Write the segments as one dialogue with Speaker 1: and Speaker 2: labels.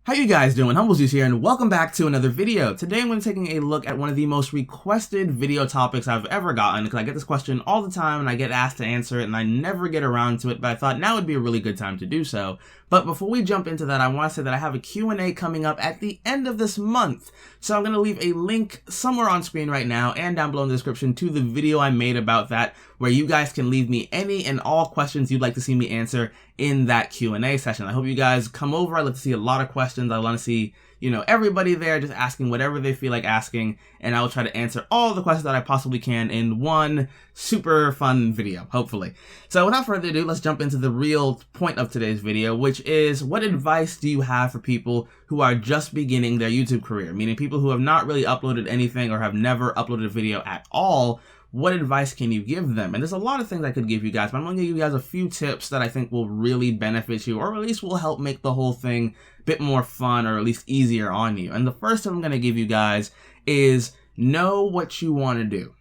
Speaker 1: How you guys doing? HumbleZeus here, and welcome back to another video. Today I'm going to be taking a look at one of the most requested video topics I've ever gotten, because I get this question all the time and I get asked to answer it and I never get around to it, but I thought now would be a really good time to do so. But before we jump into that, I want to say that I have a Q&A coming up at the end of this month. So I'm going to leave a link somewhere on screen right now and down below in the description to the video I made about that, where you guys can leave me any and all questions you'd like to see me answer in that Q&A session. I hope you guys come over. I love to see a lot of questions. I want to see, everybody there just asking whatever they feel like asking, and I will try to answer all the questions that I possibly can in one super fun video, hopefully. So without further ado, let's jump into the real point of today's video, which is, what advice do you have for people who are just beginning their YouTube career? Meaning people who have not really uploaded anything or have never uploaded a video at all. What advice can you give them? And there's a lot of things I could give you guys, but I'm going to give you guys a few tips that I think will really benefit you, or at least will help make the whole thing a bit more fun, or at least easier on you. And the first tip I'm going to give you guys is know what you want to do.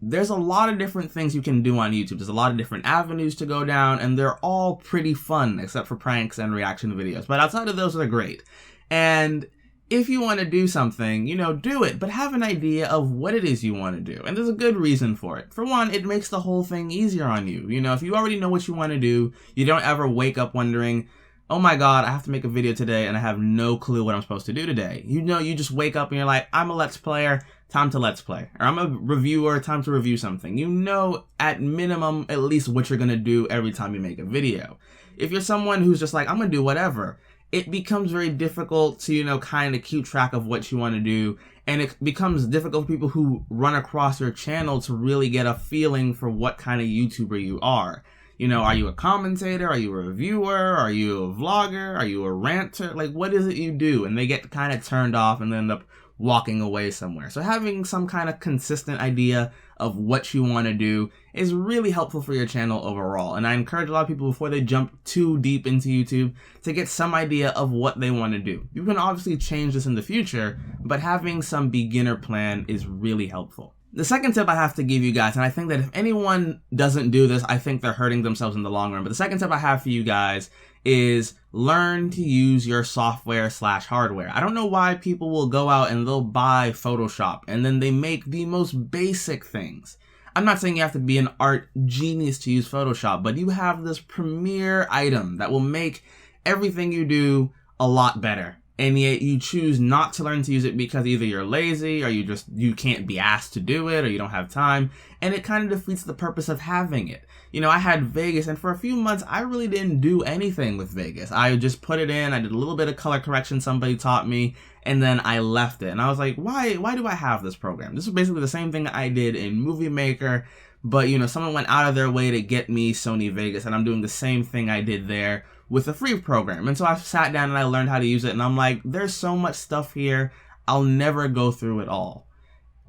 Speaker 1: There's a lot of different things you can do on YouTube. There's a lot of different avenues to go down, and they're all pretty fun, except for pranks and reaction videos. But outside of those, they're great. And if you want to do something, do it, but have an idea of what it is you want to do. And there's a good reason for it. For one, it makes the whole thing easier on you. If you already know what you want to do, you don't ever wake up wondering, oh my God, I have to make a video today and I have no clue what I'm supposed to do today. You just wake up and you're like, I'm a Let's Player, time to Let's Play. Or I'm a reviewer, time to review something. You know at minimum at least what you're going to do every time you make a video. If you're someone who's just like, I'm going to do whatever, it becomes very difficult to, kind of keep track of what you want to do. And it becomes difficult for people who run across your channel to really get a feeling for what kind of YouTuber you are. Are you a commentator? Are you a reviewer? Are you a vlogger? Are you a ranter? Like, what is it you do? And they get kind of turned off and then end up walking away somewhere. So having some kind of consistent idea of what you want to do is really helpful for your channel overall. And I encourage a lot of people, before they jump too deep into YouTube, to get some idea of what they want to do. You can obviously change this in the future, but having some beginner plan is really helpful. The second tip I have to give you guys, and I think that if anyone doesn't do this, I think they're hurting themselves in the long run. But the second tip I have for you guys is learn to use your software/hardware. I don't know why people will go out and they'll buy Photoshop and then they make the most basic things. I'm not saying you have to be an art genius to use Photoshop, but you have this premier item that will make everything you do a lot better. And yet you choose not to learn to use it because either you're lazy, or you can't be asked to do it, or you don't have time. And it kind of defeats the purpose of having it. I had Vegas, and for a few months, I really didn't do anything with Vegas. I just put it in, I did a little bit of color correction somebody taught me, and then I left it. And I was like, why do I have this program? This is basically the same thing I did in Movie Maker, but someone went out of their way to get me Sony Vegas, and I'm doing the same thing I did there with a free program. And so I sat down and I learned how to use it, and I'm like, there's so much stuff here, I'll never go through it all.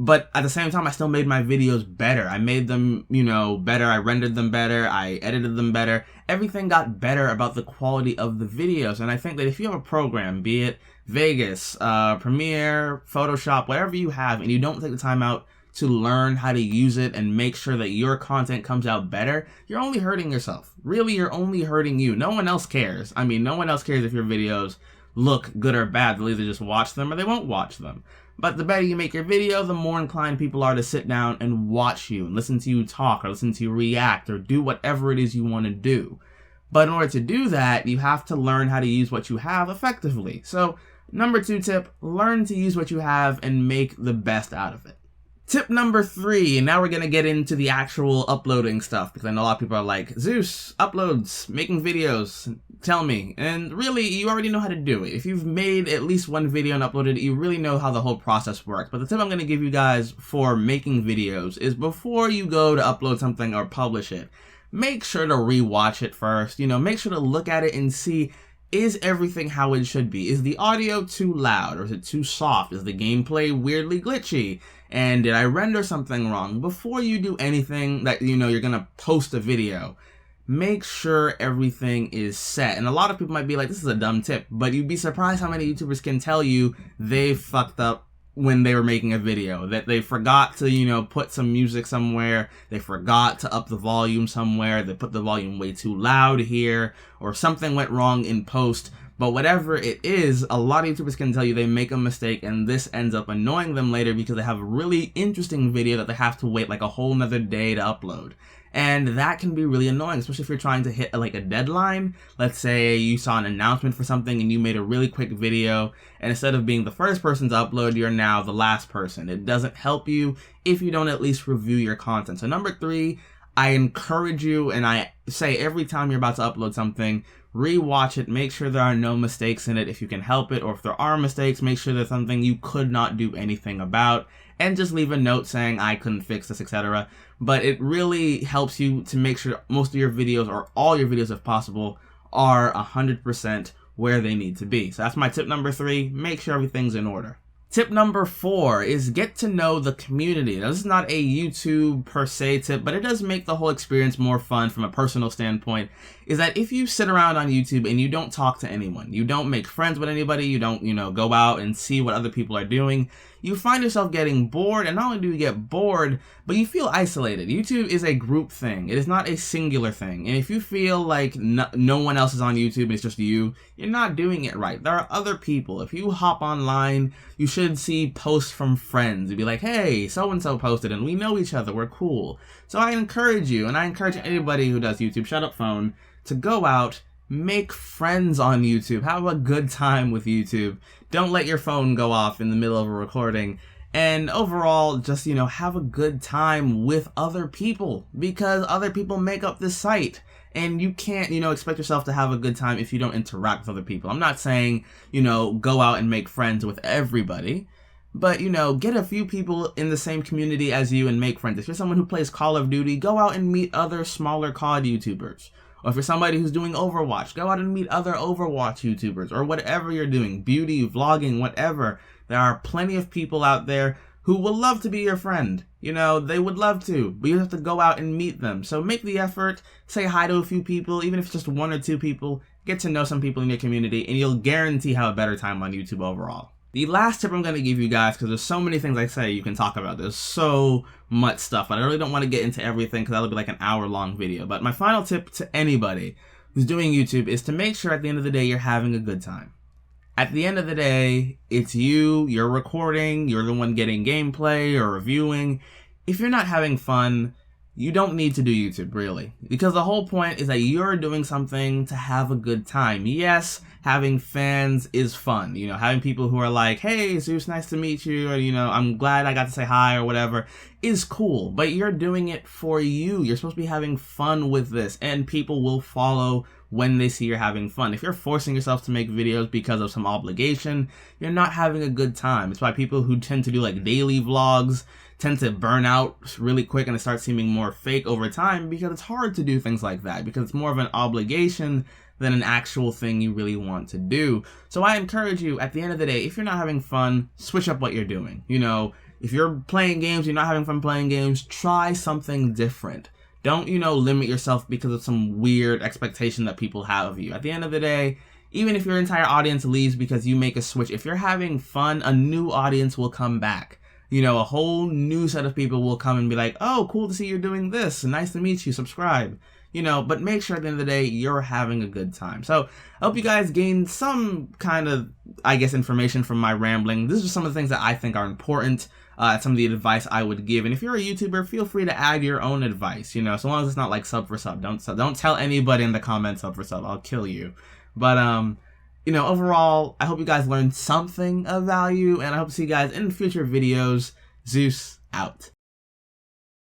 Speaker 1: But at the same time, I still made my videos better. I made them, better. I rendered them better. I edited them better. Everything got better about the quality of the videos. And I think that if you have a program, be it Vegas, Premiere, Photoshop, whatever you have, and you don't take the time out to learn how to use it and make sure that your content comes out better, you're only hurting yourself. Really, you're only hurting you. No one else cares. I mean, no one else cares if your videos look good or bad. They'll either just watch them or they won't watch them. But the better you make your video, the more inclined people are to sit down and watch you and listen to you talk, or listen to you react, or do whatever it is you want to do. But in order to do that, you have to learn how to use what you have effectively. So, number 2 tip, learn to use what you have and make the best out of it. Tip number 3, and now we're going to get into the actual uploading stuff, because I know a lot of people are like, Zeus, uploads, making videos, tell me. And really, you already know how to do it. If you've made at least one video and uploaded it, you really know how the whole process works. But the tip I'm going to give you guys for making videos is, before you go to upload something or publish it, make sure to rewatch it first. Make sure to look at it and see, is everything how it should be? Is the audio too loud, or is it too soft? Is the gameplay weirdly glitchy? And did I render something wrong? Before you do anything that you're gonna post a video, make sure everything is set. And a lot of people might be like, this is a dumb tip, but you'd be surprised how many YouTubers can tell you they fucked up when they were making a video, that they forgot to, put some music somewhere, they forgot to up the volume somewhere, they put the volume way too loud here, or something went wrong in post. But whatever it is, a lot of YouTubers can tell you they make a mistake and this ends up annoying them later because they have a really interesting video that they have to wait like a whole nother day to upload. And that can be really annoying, especially if you're trying to hit like a deadline. Let's say you saw an announcement for something and you made a really quick video, and instead of being the first person to upload, you're now the last person. It doesn't help you if you don't at least review your content. So number 3, I encourage you, and I say every time you're about to upload something, rewatch it, make sure there are no mistakes in it if you can help it, or if there are mistakes, make sure there's something you could not do anything about, and just leave a note saying I couldn't fix this, etc. But it really helps you to make sure most of your videos, or all your videos if possible, are 100% where they need to be. So that's my tip number 3, make sure everything's in order. Tip number 4 is get to know the community. Now, this is not a YouTube per se tip, but it does make the whole experience more fun from a personal standpoint, is that if you sit around on YouTube and you don't talk to anyone, you don't make friends with anybody, you don't, go out and see what other people are doing, you find yourself getting bored, and not only do you get bored, but you feel isolated. YouTube is a group thing. It is not a singular thing. And if you feel like no one else is on YouTube and it's just you, you're not doing it right. There are other people. If you hop online, you should see posts from friends. You'd be like, hey, so-and-so posted and we know each other, we're cool. So I encourage you, and I encourage anybody who does YouTube, shut up phone, to go out, make friends on YouTube, have a good time with YouTube. Don't let your phone go off in the middle of a recording. And overall, just, have a good time with other people, because other people make up this site. And you can't, expect yourself to have a good time if you don't interact with other people. I'm not saying, go out and make friends with everybody, but, get a few people in the same community as you and make friends. If you're someone who plays Call of Duty, go out and meet other smaller COD YouTubers. Or if you're somebody who's doing Overwatch, go out and meet other Overwatch YouTubers, or whatever you're doing, beauty, vlogging, whatever. There are plenty of people out there who will love to be your friend. They would love to, but you have to go out and meet them. So make the effort, say hi to a few people, even if it's just 1 or 2 people, get to know some people in your community, and you'll guarantee have a better time on YouTube overall. The last tip I'm going to give you guys, because there's so many things I say you can talk about. There's so much stuff, but I really don't want to get into everything because that'll be like an hour-long video. But my final tip to anybody who's doing YouTube is to make sure at the end of the day you're having a good time. At the end of the day, it's you're recording, you're the one getting gameplay or reviewing. If you're not having fun, you don't need to do YouTube, really. Because the whole point is that you're doing something to have a good time. Yes, having fans is fun. Having people who are like, hey, Zeus, nice to meet you, or, I'm glad I got to say hi, or whatever, is cool. But you're doing it for you. You're supposed to be having fun with this, and people will follow when they see you're having fun. If you're forcing yourself to make videos because of some obligation, you're not having a good time. It's why people who tend to do like daily vlogs tend to burn out really quick and it starts seeming more fake over time, because it's hard to do things like that, because it's more of an obligation than an actual thing you really want to do. So I encourage you, at the end of the day, if you're not having fun, switch up what you're doing. If you're playing games, you're not having fun playing games, try something different. Don't, limit yourself because of some weird expectation that people have of you. At the end of the day, even if your entire audience leaves because you make a switch, if you're having fun, a new audience will come back. A whole new set of people will come and be like, oh, cool to see you're doing this. Nice to meet you. Subscribe. But make sure at the end of the day, you're having a good time. So I hope you guys gained some kind of, information from my rambling. This is just some of the things that I think are important. Some of the advice I would give. And if you're a YouTuber, feel free to add your own advice, so long as it's not like sub for sub. Don't tell anybody in the comments sub for sub. I'll kill you. But, overall, I hope you guys learned something of value, and I hope to see you guys in future videos. Zeus out.